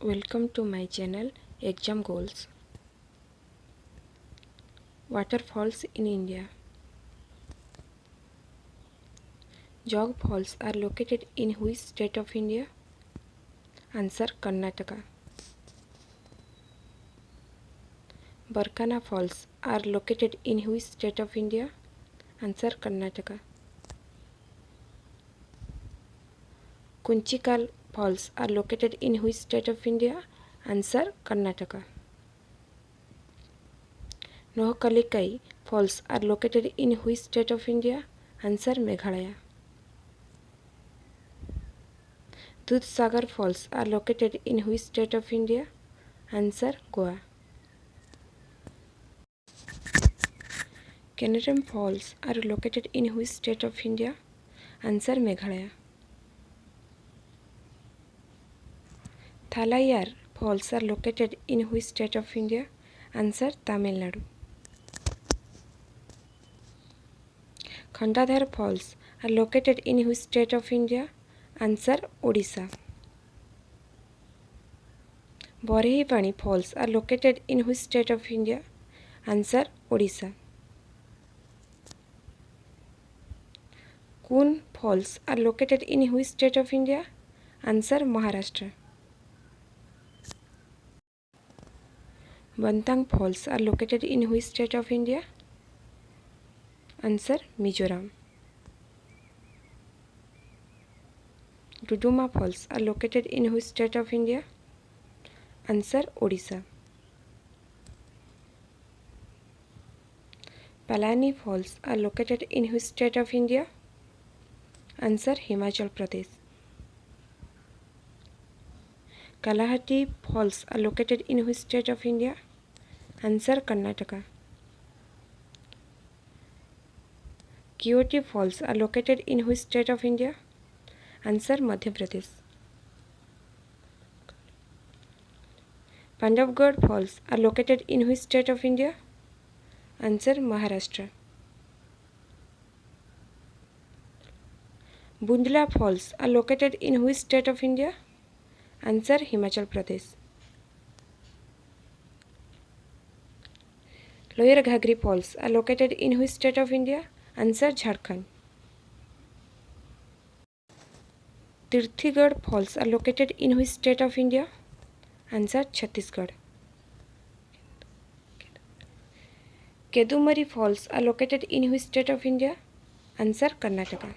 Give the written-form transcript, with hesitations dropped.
Welcome to my channel Exam Goals. Waterfalls in India. Jog Falls are located in which state of India? Answer: Karnataka. Barkana Falls are located in which state of India? Answer: Karnataka. Kunchikal Falls are located in which state of India? Answer: Karnataka. Nohkalikai Falls are located in which state of India? Answer: Meghalaya. Dudhsagar Falls are located in which state of India? Answer: Goa. Kynrem Falls are located in which state of India? Answer: Meghalaya. Thalaiyar Falls are located in which state of India? Answer: Tamil Nadu. Khandadhar Falls are located in which state of India? Answer: Odisha. Barehipani Falls are located in which state of India? Answer: Odisha. Kune Falls are located in which state of India? Answer: Maharashtra. Vantawng Falls are located in which state of India? Answer: Mizoram. Duduma Falls are located in which state of India? Answer: Odisha. Palani Falls are located in which state of India? Answer: Himachal Pradesh. Kalhatti Falls are located in which state of India? Answer: Karnataka. Keoti Falls are located in which state of India? Answer: Madhya Pradesh. Pandavgad Falls are located in which state of India? Answer: Maharashtra. Bundla Falls are located in which state of India? Answer: Himachal Pradesh. Lower Ghaghri Falls are located in which state of India? Answer: Jharkhand. Teerathgarh Falls are located in which state of India? Answer: Chhattisgarh. Kedumari Falls are located in which state of India? Answer: Karnataka.